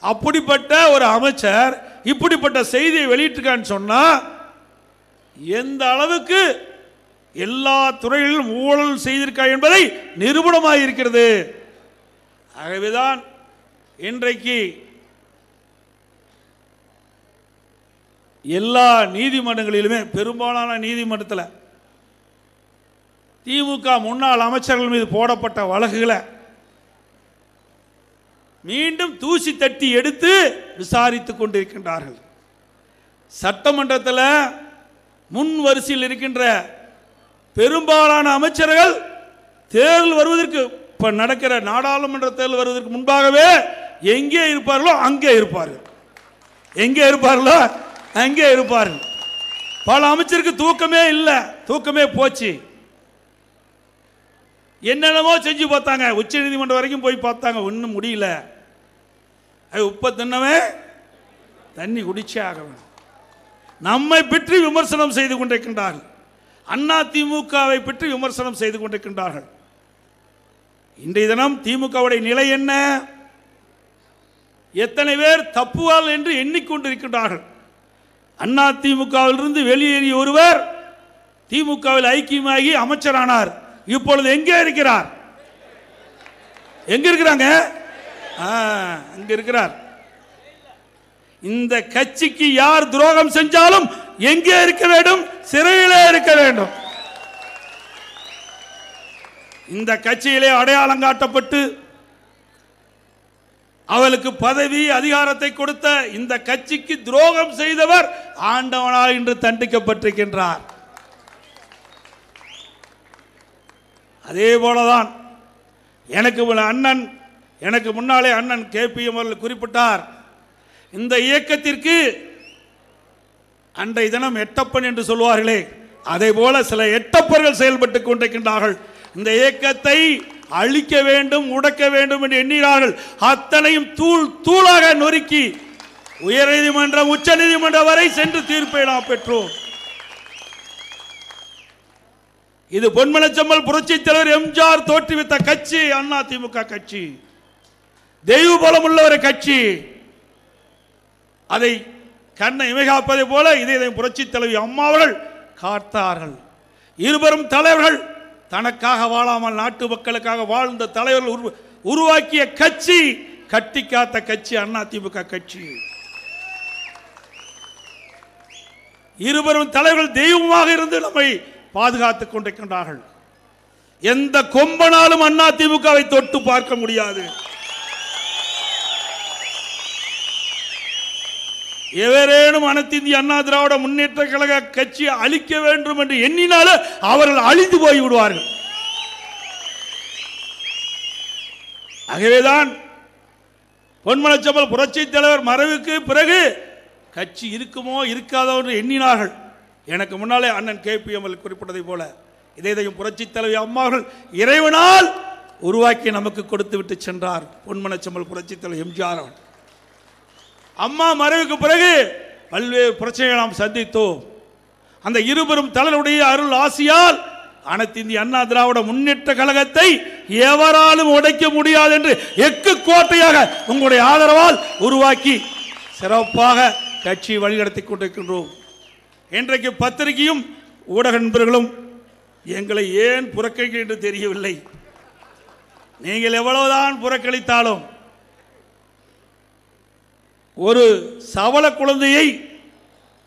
அப்படிப்பட்ட ஒரு அமைச்சர் இப்படிப்பட்ட செய்தியை வெளியிட்டிருக்கான்னு சொன்னா எந்த அளவுக்கு எல்லா துறைகளிலும் ஊழல் செய்திருக்கார் என்பதை நிரூபணமாக இருக்கிறது. ஆகவேதான் இன்றைக்கு எல்லா நீதிமன்றங்களிலுமே, பெரும்பாலான நீதிமன்றத்தில் திமுக முன்னாள் அமைச்சர்கள் மீது போடப்பட்ட வழக்குகளை மீண்டும் தூசி தட்டி எடுத்து விசாரித்துக் கொண்டிருக்கின்றார்கள். சட்டமன்றத்தில் முன் வரிசையில் இருக்கின்ற பெரும்பாலான அமைச்சர்கள் தேர்தல் வருவதற்கு, இப்ப நடக்கிற நாடாளுமன்ற தேர்தல் வருவதற்கு முன்பாகவே எங்கே இருப்பார்களோ அங்கே இருப்பார்கள், எங்கே இருப்பார்களோ அங்கே இருப்பார்கள். பல அமைச்சருக்கு தூக்கமே இல்லை, தூக்கமே போச்சு. என்னென்னமோ செஞ்சு பார்த்தாங்க, உச்ச நீதிமன்றம் வரைக்கும் போய் பார்த்தாங்க, ஒன்றும் முடியல. உப்ப தின்னவே தண்ணி குடிச்சே ஆக வேணும். நம்மை பற்றி விமர்சனம் செய்து கொண்டிருக்கின்றார்கள். அண்ணா திமுகவை பற்றி விமர்சனம் செய்து கொண்டிருக்கின்றார்கள். இன்றைய தினம் திமுகவுடைய நிலை என்ன? எத்தனை பேர் தப்புவாள் என்று எண்ணிக்கொண்டிருக்கின்றார்கள். அண்ணா திமுகவிலிருந்து வெளியேறிய ஒருவர் திமுகவில் ஐக்கியமாகி அமைச்சரானார். இப்பொழுது எங்கே இருக்கிறார்? எங்க இருக்கிறாங்க? அங்க இருக்கிறார். இந்த கட்சிக்கு யார் துரோகம் செஞ்சாலும் எங்கே இருக்க வேண்டும்? சிறையிலே இருக்க வேண்டும். இந்த கட்சியிலே அடையாளம் காட்டப்பட்டு அவளுக்கு பதவி அதிகாரத்தை கொடுத்த இந்த கட்சிக்கு துரோகம் செய்தவர் ஆண்டவனால் இன்று தண்டிக்கப்பட்டிருக்கின்றார். அதே போலதான் எனக்கு முன்னாலே அண்ணன் KPM அவர்கள் குறிப்பிட்டார். இந்த இயக்கத்திற்கு அன்றைய தினம் எட்டப்பன் என்று சொல்வார்களே, அதே போல சில எட்டப்பர்கள் செயல்பட்டுக் கொண்டிருக்கின்றார்கள். இந்த இயக்கத்தை அழிக்க வேண்டும், உடைக்க வேண்டும் என்று எண்ணினார்கள். அத்தனையும் தூள் தூளாக நொறுக்கி உயர்நீதிமன்றம், உச்ச நீதிமன்றம் வரை சென்று தீர்ப்பை நாம் பெற்றோம். இது பொன்மனச்செம்மல் புரட்சித் தலைவர் எம்ஜிஆர் தோற்றுவித்த கட்சி அண்ணா திமுக கட்சி. தெய்வ பலம் உள்ள ஒரு கட்சி. அதை கண்ணை இமைகாப்பதை போல இதை புரட்சித் தலைவி அம்மா அவர்கள் காத்தார்கள். இருவரும் தலைவர்கள் தனக்காக வாழாமல் நாட்டு மக்களுக்காக வாழ்ந்த தலைவர்கள் உருவாக்கிய கட்சி, கட்டி காத்த கட்சி அண்ணா திமுக கட்சி. இருவரும் தலைவர்கள் தெய்வமாக இருந்து நம்மை பாதுகாத்துக் கொண்டிருக்கின்றார்கள். எந்த கொம்பனாலும் அண்ணா திமுகவை தொட்டு பார்க்க முடியாது. எவரேனும் அனைத்து இந்திய அண்ணா திராவிட முன்னேற்ற கழக கட்சியை அழிக்க வேண்டும் என்று எண்ணினாலும் அவர்கள் அழிந்து போய் விடுவார்கள். ஆகவேதான் பொன்மனச்செம்மல் புரட்சித் தலைவர் மறைவுக்கு பிறகு கட்சி இருக்குமோ இருக்காதோ என்று எண்ணினார்கள். எனக்கு முன்னாலே அண்ணன் KPM குறிப்பிட்டதை போல இதையும் புரட்சித் தலைவி அம்மாவர்கள் இறைவனால் உருவாக்கி நமக்கு கொடுத்து விட்டு சென்றார். பொன்மனச்செம்மல் புரட்சித் தலைவர் எம்ஜிஆர் அவர்கள். அம்மா மறைவுக்கு பிறகு பல்வேறு பிரச்சனைகளை நாம் சந்தித்தோம். அந்த இருவரும் தலைவருடைய அருள் ஆசியால் அனைத்து இந்திய அண்ணா திராவிட முன்னேற்ற கழகத்தை எவராலும் உடைக்க முடியாது என்று எக்கு கோட்டையாக உங்களுடைய ஆதரவால் உருவாக்கி சிறப்பாக கட்சி வழிநடத்தி கொண்டிருக்கின்றோம். இன்றைக்கு பத்திரிகையும் ஊடக நண்பர்களும் எங்களை ஏன் புறக்கணிக்க என்று தெரியவில்லை. நீங்கள் எவ்வளவுதான் புறக்கணித்தாலும் ஒரு சவள குழந்தையை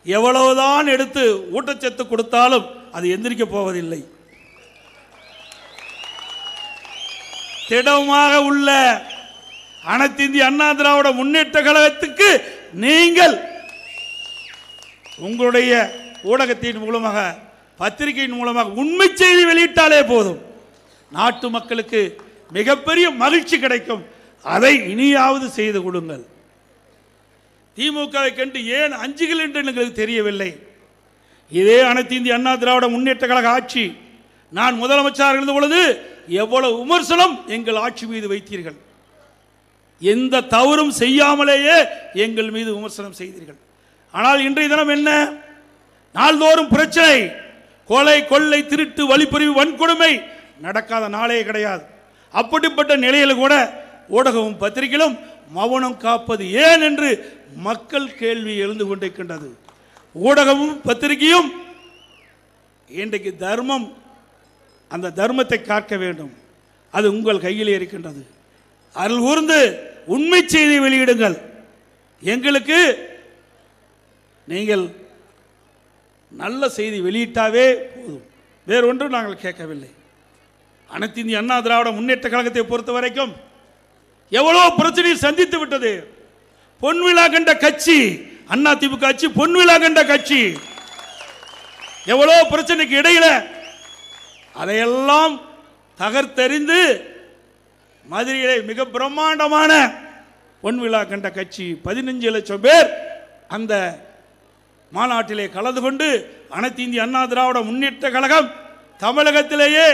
எவ்வளவுதான் எடுத்து ஊட்டச்சத்து கொடுத்தாலும் அது எந்திரிக்க போவதில்லை. திடமாக உள்ள அனைத்து இந்திய அண்ணா திராவிட முன்னேற்ற கழகத்துக்கு நீங்கள் உங்களுடைய ஊடகத்தின் மூலமாக, பத்திரிகையின் மூலமாக உண்மை செய்தி வெளியிட்டாலே போதும், நாட்டு மக்களுக்கு மிகப்பெரிய மகிழ்ச்சி கிடைக்கும். அதை இனியாவது செய்து கொடுங்கள். திமுகவை கண்டு ஏன் அஞ்சுகள் என்று எங்களுக்கு தெரியவில்லை. இதே அனைத்து இந்திய அண்ணா திராவிட முன்னேற்ற கழக ஆட்சி நான் முதலமைச்சராக இருந்த பொழுது எவ்வளவு விமர்சனம் எங்கள் ஆட்சி மீது வைத்தீர்கள். எந்த தவறும் செய்யாமலேயே எங்கள் மீது விமர்சனம் செய்தீர்கள். ஆனால் இன்றைய தினம் என்ன? நாள்தோறும் பிரச்சனை, கொலை, கொள்ளை, திருட்டு, வழிப்பறிவு, வன்கொடுமை நடக்காத நாளே கிடையாது. அப்படிப்பட்ட நிலையில் கூட ஊடகமும் பத்திரிகையிலும் மௌனம் காப்பது ஏன் என்று மக்கள் கேள்வி எழுந்து கொண்டிருக்கின்றது. ஊடகமும் பத்திரிகையும் இன்றைக்கு தர்மம், அந்த தர்மத்தை காக்க வேண்டும். அது உங்கள் கையிலே இருக்கின்றது. அருள் கூர்ந்து உண்மை செய்தி வெளியிடுங்கள். எங்களுக்கு நீங்கள் நல்ல செய்தி வெளியிட்டாவே போதும், வேறொன்று நாங்கள் கேட்கவில்லை. அனைத்து இந்திய அண்ணா திராவிட முன்னேற்ற கழகத்தை பொறுத்த வரைக்கும் எவ்வளவு பிரச்சனையை சந்தித்து விட்டது. பொன்விழா கண்ட கட்சி அண்ணா திமுக கட்சி, பொன்விழா கண்ட கட்சி. எவ்வளவு பிரச்சனைக்கு இடையில அதையெல்லாம் தகர்த்தெறிந்து மதுரையிலே மிக பிரம்மாண்டமான பொன்விழா கண்ட கட்சி. 15 லட்சம் பேர் அந்த மாநாட்டிலே கலந்து கொண்டு அனைத்து இந்திய அண்ணா திராவிட முன்னேற்ற கழகம் தமிழகத்திலேயே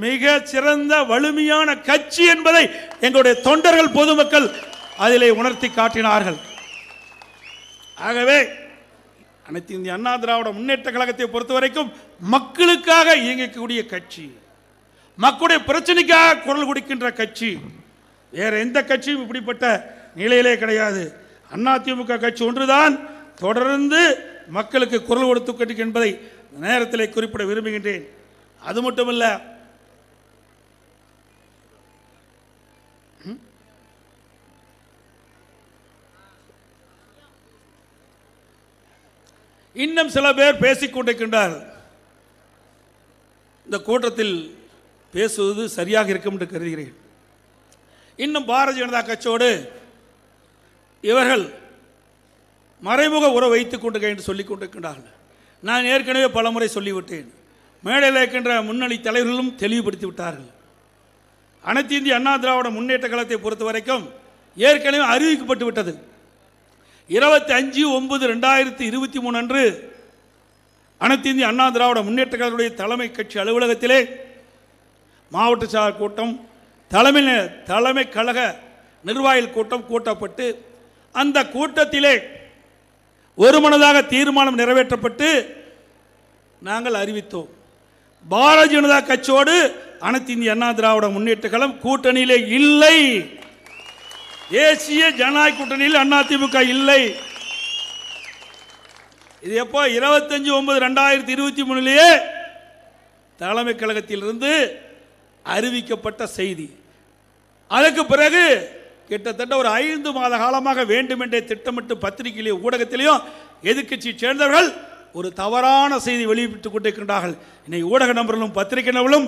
மிக சிறந்த வலிமையான கட்சி என்பதை எங்களுடைய தொண்டர்கள், பொதுமக்கள் அதிலே உணர்த்தி காட்டினார்கள். ஆகவே அனைத்து இந்திய அண்ணா திராவிட முன்னேற்ற கழகத்தை பொறுத்த வரைக்கும் மக்களுக்காக இயங்கக்கூடிய கட்சி, மக்களுடைய பிரச்சனைக்காக குரல் கொடுக்கின்ற கட்சி. வேற எந்த கட்சியும் இப்படிப்பட்ட நிலையிலே கிடையாது. அதிமுக கட்சி ஒன்றுதான் தொடர்ந்து மக்களுக்கு குரல் கொடுத்து என்பதை நேரத்திலே குறிப்பிட விரும்புகின்றேன். அது மட்டுமல்ல, இன்னும் சில பேர் பேசிக் கொண்டிருக்கின்றார். இந்த கூட்டத்தில் பேசுவது சரியாக இருக்கும் என்று கருதுகிறேன். இன்னும் பாரதிய ஜனதா கட்சியோடு இவர்கள் மறைமுக உறவு வைத்துக் கொண்டிருக்க என்று சொல்லிக் கொண்டிருக்கின்றார்கள். நான் ஏற்கனவே பலமுறை சொல்லிவிட்டேன். மேடையில் இருக்கின்ற முன்னணி தலைவர்களும் தெளிவுபடுத்தி விட்டார்கள். அனைத்து இந்திய அண்ணா திராவிட முன்னேற்ற கழகத்தை பொறுத்த வரைக்கும் ஏற்கனவே அறிவிக்கப்பட்டு விட்டது. 25/9/2023 அன்று அனைத்து இந்திய அண்ணா திராவிட முன்னேற்ற கழகத்துடைய தலைமை கட்சி அலுவலகத்திலே மாவட்ட செயலாளர் கூட்டம், தலைமை கழக நிர்வாகிகள் கூட்டம் கூட்டப்பட்டு அந்த கூட்டத்திலே ஒருமனதாக தீர்மானம் நிறைவேற்றப்பட்டு நாங்கள் அறிவித்தோம். பாரதிய ஜனதா கட்சியோடு அனைத்து இந்திய அண்ணா திராவிட முன்னேற்ற கழகம் கூட்டணியிலே இல்லை. தேசிய ஜனநாயக கூட்டணியில் அதிமுக இல்லை. இது எப்போ 25/9/2023 தலைமை கழகத்திலிருந்து அறிவிக்கப்பட்ட செய்தி. அதற்கு பிறகு கிட்டத்தட்ட ஒரு 5 மாத காலமாக வேண்டுமென்றே திட்டமிட்டு பத்திரிகையிலே ஊடகத்திலேயும் எதிர்க்கட்சியை சேர்ந்தவர்கள் ஒரு தவறான செய்தி வெளியிட்டுக் கொண்டிருக்கின்றார்கள். இன்னைக்கு ஊடக நபர்களும் பத்திரிகை நபர்களும்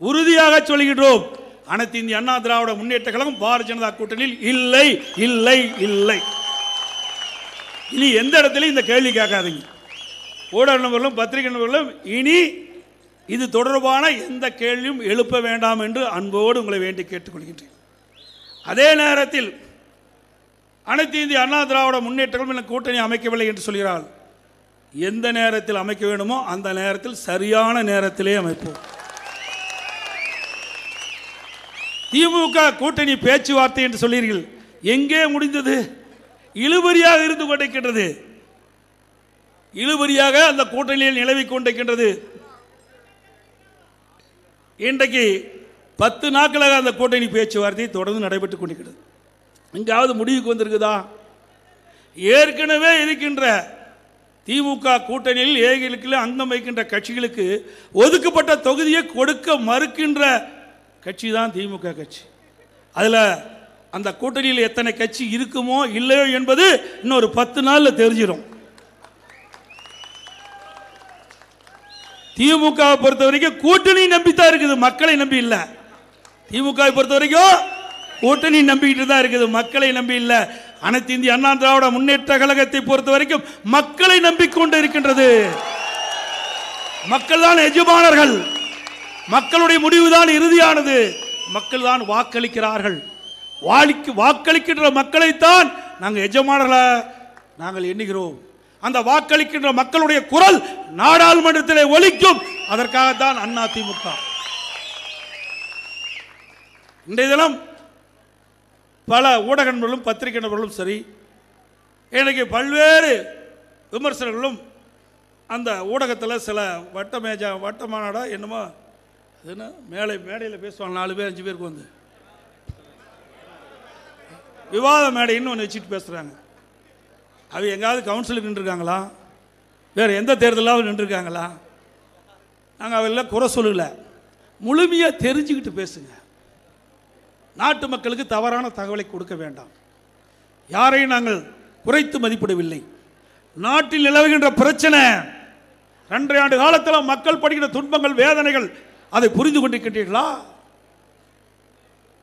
உறுதியாக சொல்கிறோம், அனைத்து இந்திய அண்ணா திராவிட முன்னேற்ற கழகம் பாரதிய ஜனதா கூட்டணியில் இல்லை இல்லை இல்லை. இனி எந்த இடத்திலும் இந்த கேள்வி கேட்காதீங்க. ஊடக நபர்களும் பத்திரிகை நபர்களும் இனி இது தொடர்பான எந்த கேள்வியும் எழுப்ப வேண்டாம் என்று அன்போடு உங்களை வேண்டி கேட்டுக்கொள்கின்றேன். அதே நேரத்தில் அனைத்து இந்திய அண்ணா திராவிட முன்னேற்ற கழகம் கூட்டணி அமைக்கவில்லை என்று சொல்கிறார்கள். எந்த நேரத்தில் அமைக்க வேண்டுமோ அந்த நேரத்தில் சரியான நேரத்திலே அமைப்போம். திமுக கூட்டணி பேச்சுவார்த்தை என்று சொல்லீர்கள், எங்கே முடிந்தது? இழுபறியாக இருந்து கொண்டிருக்கின்றது. இழுபறியாக அந்த கூட்டணியில் நிலவிக் கொண்டிருக்கின்றது. இன்றைக்கு 10 நாட்களாக அந்த கூட்டணி பேச்சுவார்த்தை தொடர்ந்து நடைபெற்றுக் கொண்டிருக்கிறது. எங்காவது முடிவுக்கு வந்திருக்குதா? ஏற்கனவே இருக்கின்ற திமுக கூட்டணியில் ஏழைகளுக்கு அங்கம் வைக்கின்ற கட்சிகளுக்கு ஒதுக்கப்பட்ட தொகுதியை கொடுக்க மறுக்கின்ற கட்சி தான் திமுக கட்சி. அதில் அந்த கூட்டணியில் எத்தனை கட்சி இருக்குமோ இல்லையோ என்பது இன்னொரு 10 நாளில் தெரிஞ்சிடும். திமுக பொறுத்த வரைக்கும் கூட்டணி நம்பித்தான் இருக்குது, மக்களை நம்பி இல்லை. திமுக பொறுத்த வரைக்கும் கூட்டணி நம்பிக்கிட்டு தான் இருக்குது, மக்களை நம்பி இல்லை. அனைத்து இந்திய அண்ணா திராவிட முன்னேற்ற கழகத்தை பொறுத்த வரைக்கும் மக்களை நம்பிக்கொண்டு இருக்கின்றது. மக்கள் தான் எஜமானர்கள், மக்களுடைய முடிவுதான் இறுதியானது. மக்கள் தான் வாக்களிக்கிறார்கள். வாக்களிக்கின்ற மக்களைத்தான் நாங்கள் எஜமானர்களாக நாங்கள் எண்ணுகிறோம். அந்த வாக்களிக்கின்ற மக்களுடைய குரல் நாடாளுமன்றத்திலே ஒலிக்கும். அதற்காகத்தான் அதிமுக. இன்றைய தினம் பல ஊடக நண்பர்களும் பத்திரிகை நண்பர்களும் சரி, எனக்கு பல்வேறு விமர்சனங்களும் அந்த ஊடகத்தில் சில வட்ட மாநாடா என்னமோ அதுன்னா மேடையில் பேசுவாங்க, 4 பேர் 5 பேருக்கு வந்து விவாத மேடைன்னு ஒன்று வச்சுட்டு பேசுகிறாங்க. அவ எங்காவது கவுன்சிலுக்கு நின்றுருக்காங்களா? வேறு எந்த தேர்தலாவது நின்றுருக்காங்களா? நாங்கள் அவெல்லாம் குறை சொல்லல, முழுமையாக தெரிஞ்சுக்கிட்டு பேசுங்க. நாட்டு மக்களுக்கு தவறான தகவலை கொடுக்க வேண்டாம். யாரையும் நாங்கள் குறைத்து மதிப்பிடவில்லை. நாட்டில் நிலவுகின்ற பிரச்சனை 2 ஆண்டு காலத்தில் மக்கள் படுகிற துன்பங்கள், வேதனைகள், அதை புரிந்து கொண்டிருக்கின்றீர்களா?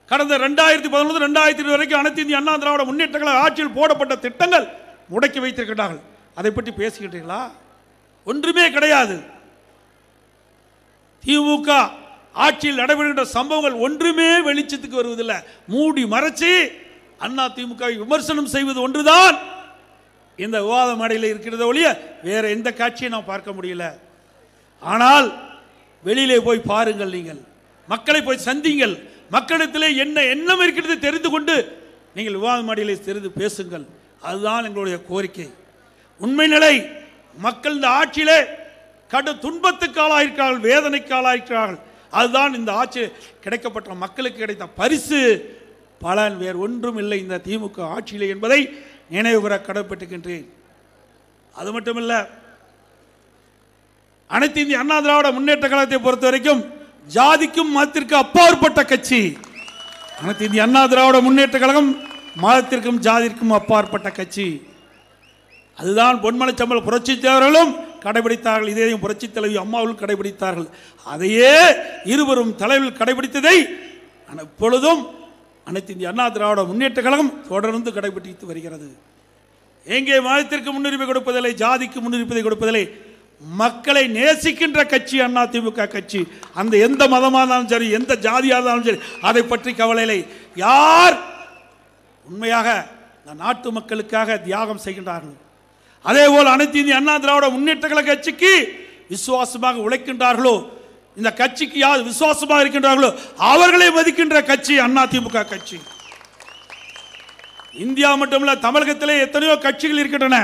கடந்த 2011-2020 வரைக்கும் அனைத்து இந்திய அண்ணா திராவிட முன்னேற்ற கழக ஆட்சியில் போடப்பட்ட திட்டங்கள் முடக்கி வைத்திருக்கிறார்கள். அதை பற்றி பேசுகின்றீர்களா? ஒன்றுமே கிடையாது. திமுக ஆட்சியில் நடைபெறுகின்ற சம்பவங்கள் ஒன்றுமே வெளிச்சத்துக்கு வருவதில்லை. மூடி மறைச்சு அண்ணா திமுகவை விமர்சனம் செய்வது ஒன்றுதான் இந்த விவாத மேடையில் இருக்கிறத ஒழிய வேற எந்த காட்சியை நாம் பார்க்க முடியல. ஆனால் வெளியிலே போய் பாருங்கள், நீங்கள் மக்களை போய் சந்திங்கள், மக்களிடத்திலே என்ன எண்ணம் இருக்கிறது தெரிந்து கொண்டு நீங்கள் விவாத மேடையிலே தெரிந்து பேசுங்கள். அதுதான் எங்களுடைய கோரிக்கை. உண்மை நிலை, மக்கள் இந்த ஆட்சியிலே கடு துன்பத்துக்கு ஆளாயிருக்கிறார்கள், வேதனைக்கு ஆளாயிருக்கிறார்கள். அதுதான் இந்த ஆட்சி கிடைக்கப்பட்ட மக்களுக்கு கிடைத்த பரிசு பலன், வேறு ஒன்றும் இல்லை இந்த திமுக ஆட்சியிலே என்பதை நினைவுகூர கடமைப்பட்டிருக்கின்றேன். அது மட்டுமல்ல, அனைத்து இந்திய அண்ணா திராவிட முன்னேற்ற கழகத்தை பொறுத்த வரைக்கும் ஜாதிக்கும் மதத்திற்கு அப்பாற்பட்ட கட்சி. அனைத்து இந்திய அண்ணா திராவிட முன்னேற்ற கழகம் மதத்திற்கும் ஜாதிற்கும் அப்பாற்பட்ட கட்சி. அதுதான் பொன்மனச்சம்பல் புரட்சி தலைவர்களும் கடைபிடித்தார்கள், இதையும் புரட்சி தலைவி அம்மாவும் கடைபிடித்தார்கள். அதையே இருவரும் தலைவர்கள் கடைபிடித்ததை இப்பொழுதும் அனைத்து இந்திய அண்ணா திராவிட முன்னேற்ற கழகம் தொடர்ந்து கடைபிடித்து வருகிறது. எங்கே மதத்திற்கு முன்னுரிமை கொடுப்பதில்லை, ஜாதிக்கு முன்னுரிமை கொடுப்பதில்லை. மக்களை நேசிக்கின்ற கட்சி அண்ணா திமுக கட்சி. அந்த எந்த மதமாக இருந்தாலும் சரி, எந்த ஜாதியாக இருந்தாலும் சரி, அதை பற்றி கவலை இல்லை. யார் உண்மையாக இந்த நாட்டு மக்களுக்காக தியாகம் செய்கின்றார்கள், அதே போல் அனைத்து இந்திய அண்ணா திராவிட முன்னேற்ற கழக கட்சிக்கு விசுவாசமாக உழைக்கின்றார்களோ, இந்த கட்சிக்கு யார் விசுவாசமாக இருக்கின்றார்களோ அவர்களை மதிக்கின்ற கட்சி அண்ணா திமுக கட்சி. இந்தியா மட்டுமல்ல, தமிழகத்திலே எத்தனையோ கட்சிகள் இருக்கின்றன.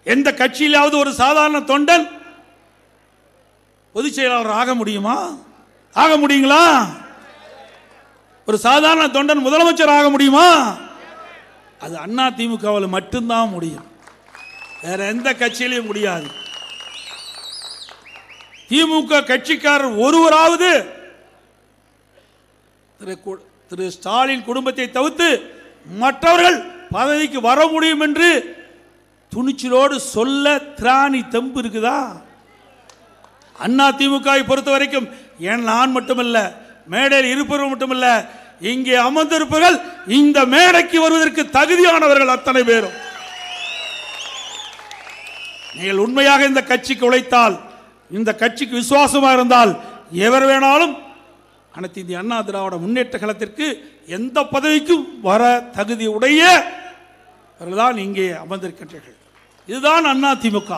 எந்த கட்சியிலாவது ஒரு சாதாரண தொண்டன் பொதுச் செயலாளர் ஆக முடியுமா? ஆக முடியுங்களா? ஒரு சாதாரண தொண்டன் முதலமைச்சர் ஆக முடியுமா? அது அண்ணா திமுகவில் மட்டும்தான் முடியும், வேற எந்த கட்சியிலையும் முடியாது. திமுக கட்சிக்காரர் ஒருவராவது திரு ஸ்டாலின் குடும்பத்தை தவிர்த்து மற்றவர்கள் பதவிக்கு வர முடியும் என்று துணிச்சலோடு சொல்ல திராணி தெம்பு இருக்குதா? அண்ணா திமுகவை பொறுத்த வரைக்கும் நான் மட்டுமல்ல, மேடையில் இருப்பவர்கள் மட்டுமல்ல, இங்கே அமர்ந்திருப்பவர்கள் இந்த மேடைக்கு வருவதற்கு தகுதியானவர்கள் அத்தனை பேரும். நீங்கள் உண்மையாக இந்த கட்சிக்கு உழைத்தால், இந்த கட்சிக்கு விசுவாசமாக இருந்தால், எவர் வேணாலும் அனைத்து இந்திய அண்ணா திராவிட முன்னேற்ற கழகத்திற்கு எந்த பதவிக்கும் வர தகுதி உடையவர்கள்தான் இங்கே அமர்ந்திருக்கின்றீர்கள். இதுதான் அண்ணா திமுக.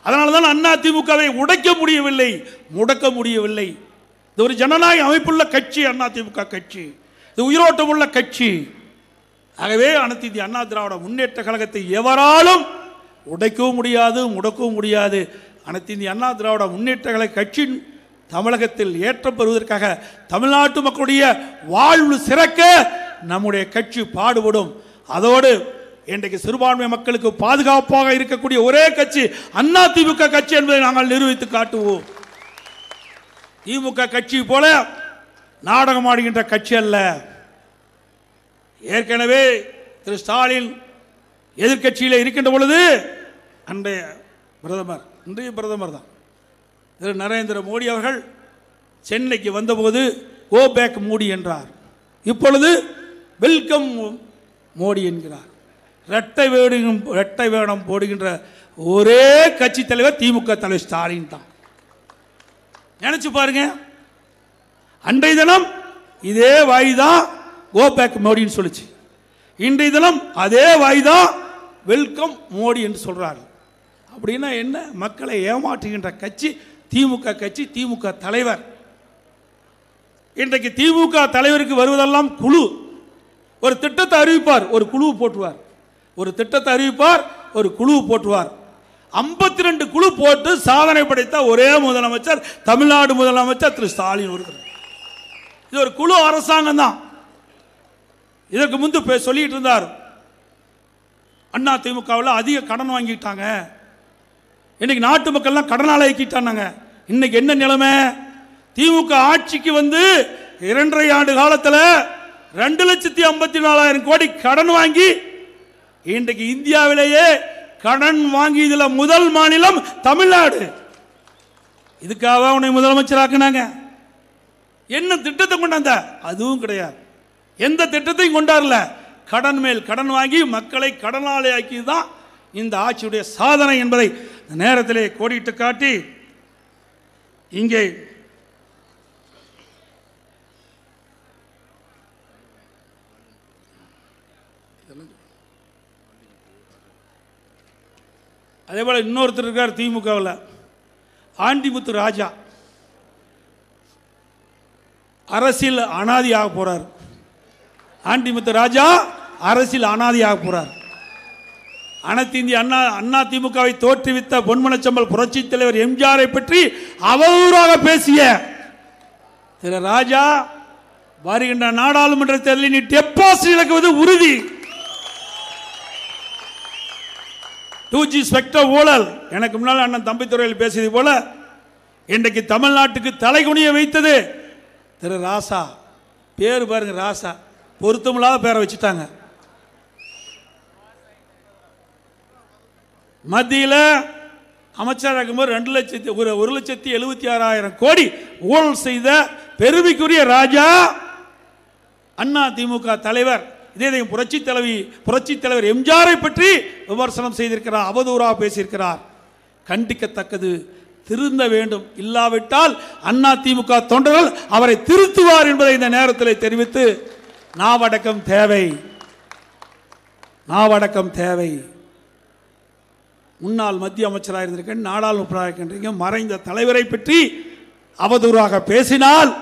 அதனால தான் அண்ணா திமுகவை உடைக்க முடியவில்லை, முடக்க முடியவில்லை. இது ஒரு ஜனநாயக அமைப்புள்ள கட்சி அண்ணா திமுக கட்சி, இது உயிரோட்டம் உள்ள கட்சி. ஆகவே அனைத்து இந்திய அண்ணா திராவிட முன்னேற்ற கழகத்தை எவராலும் உடைக்கவும் முடியாது, முடக்கவும் முடியாது. அனைத்து இந்திய அண்ணா திராவிட முன்னேற்ற கழக கட்சியின் தமிழகத்தில் ஏற்றம் பெறுவதற்காக, தமிழ்நாட்டு மக்களுடைய வாழ்வு சிறக்க நம்முடைய கட்சி பாடுபடும். அதோடு இன்றைக்கு சிறுபான்மை மக்களுக்கு பாதுகாப்பாக இருக்கக்கூடிய ஒரே கட்சி அண்ணா திமுக கட்சி என்பதை நாங்கள் நிரூபித்து காட்டுவோம். திமுக கட்சி போல நாடகம் ஆடுகின்ற கட்சி அல்ல. ஏற்கனவே திரு ஸ்டாலின் எதிர்கட்சியில் இருக்கின்ற பொழுது இன்றைய பிரதமர் தான் திரு நரேந்திர மோடி அவர்கள் சென்னைக்கு வந்தபோது கோ பேக் மோடி என்றார். இப்பொழுது வெல்கம் மோடி என்கிறார். இரட்டை வேடம் போடுகின்ற ஒரே கட்சி தலைவர் திமுக தலைவர் ஸ்டாலின் தான். நினைச்சு பாருங்க, அன்றைய தினம் இதே வாய்தான் கோ பேக் மோடின்னு சொல்லுச்சு, இன்றைய தினம் அதே வாய்தான் வெல்கம் மோடி என்று சொல்றாரு. அப்படின்னா என்ன? மக்களை ஏமாற்றுகின்ற கட்சி திமுக கட்சி, திமுக தலைவர். இன்றைக்கு திமுக தலைவருக்கு வருவதெல்லாம் குழு. ஒரு திட்டத்தை அறிவிப்பார், ஒரு குழு போட்டுவார். ஒரு திட்டத்தை அறிவிப்பார், ஒரு குழு போட்டுவார். 52 குழு போட்டு சாதனை படைத்த ஒரே முதலமைச்சர் தமிழ்நாடு முதலமைச்சர் திரு ஸ்டாலின் ஒருவர். இது ஒரு குழு அரசாங்கம் தான். இதற்கு முன்பு சொல்லிட்டு இருந்தார், அண்ணா திமுகவில் அதிக கடன் வாங்கிட்டாங்க, இன்னைக்கு நாட்டு மக்கள்லாம் கடனால ஆக்கிட்டாங்க. இன்னைக்கு என்ன நிலைமை? திமுக ஆட்சிக்கு வந்து 2.5 ஆண்டு காலத்தில் 2,54,000 கோடி கடன் வாங்கி இன்றைக்கு இந்தியாவிலேயே கடன் வாங்கியதில் முதல் மாநிலம் தமிழ்நாடு. இதுக்காக உன்னை முதலமைச்சராக்குனாங்க. என்ன திட்டத்தை கொண்டாந்த? அதுவும் கிடையாது. எந்த திட்டத்தையும் கொண்டாடல. கடன் மேல் கடன் வாங்கி மக்களை கடனாளி ஆக்கியதுதான் இந்த ஆட்சியுடைய சாதனை என்பதை நேரத்திலே கோடிட்டு காட்டி, இங்கே அதே போல இன்னொருத்தர் இருக்கார் திமுகவில், ஆண்டிமுத்து ராஜா. அரசியல் அனாதியாக போறார். ஆண்டிமுத்து ராஜா அரசியல் அனாதியாக போறார். அனைத்து இந்திய அண்ணா திமுகவை தோற்றுவித்த பொன்மனச்சம்பல் புரட்சி தலைவர் எம்ஜிஆரை பற்றி அவதூறாக பேசிய திரு ராஜா வருகின்ற நாடாளுமன்ற தேர்தலில் நீ டெபாசிட் இழக்குவது உறுதி. 2G ஸ்பெக்ட்ரம் ஊழல் எனக்கு முன்னால் அண்ணன் தம்பித்துறையில் பேசியது போல இன்றைக்கு தமிழ்நாட்டுக்கு தலைகுனிய வைத்தது திரு ராசா. பேர் பாருங்க, ராசா, பொருத்தமில்லாத பேரை வச்சுட்டாங்க. மத்தியில் அமைச்சராக இருக்கும்போது 1,76,000 கோடி ஊழல் செய்த பெருமைக்குரிய ராஜா அண்ணா திமுக தலைவர். இதே புரட்சி தலைவர் எம்ஜிஆரை பற்றி விமர்சனம் செய்திருக்கிறார், அவதூறாக பேசியிருக்கிறார். கண்டிக்கத்தக்கது, திருந்த வேண்டும். இல்லாவிட்டால் அண்ணா திமுக தொண்டர்கள் அவரை திருத்துவார் என்பதை இந்த நேரத்தில் தெரிவித்து நாவடக்கம் தேவை, நாவடக்கம் தேவை. முன்னாள் மத்திய அமைச்சராக இருந்திருக்கேன், நாடாளுமன்ற இருக்கின்றீங்க, மறைந்த தலைவரை பற்றி அவதூறாக பேசினால்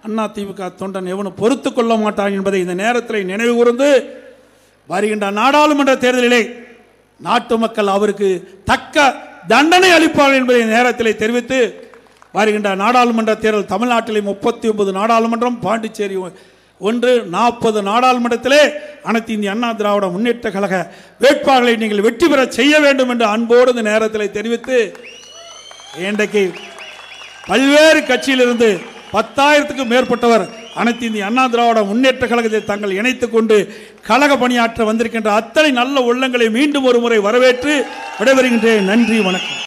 அண்ணா திமுக தொண்டன் எவனும் பொறுத்து கொள்ள மாட்டான் என்பதை இந்த நேரத்தில் நினைவு கூர்ந்து வருகின்ற நாடாளுமன்ற தேர்தலிலே நாட்டு மக்கள் அவருக்கு தக்க தண்டனை அளிப்பார்கள் என்பதை நேரத்தில் தெரிவித்து வருகின்ற நாடாளுமன்ற தேர்தல் தமிழ்நாட்டிலே 39 நாடாளுமன்றம், பாண்டிச்சேரி 40 நாடாளுமன்றத்திலே அனைத்து இந்திய அண்ணா திராவிட முன்னேற்ற கழக வேட்பாளர்களை நீங்கள் வெற்றி பெற செய்ய வேண்டும் என்று அன்போடு இந்த நேரத்தில் தெரிவித்து இன்றைக்கு பல்வேறு கட்சியிலிருந்து 10,000க்கும் மேற்பட்டவர் அனைத்து இந்திய அண்ணா திராவிட முன்னேற்ற கழகத்தை தங்கள் இணைத்துக் கொண்டு கழக பணியாற்ற வந்திருக்கின்ற அத்தனை நல்ல உள்ளங்களை மீண்டும் ஒரு முறை வரவேற்று விடைபெறுகின்றேன். நன்றி, வணக்கம்.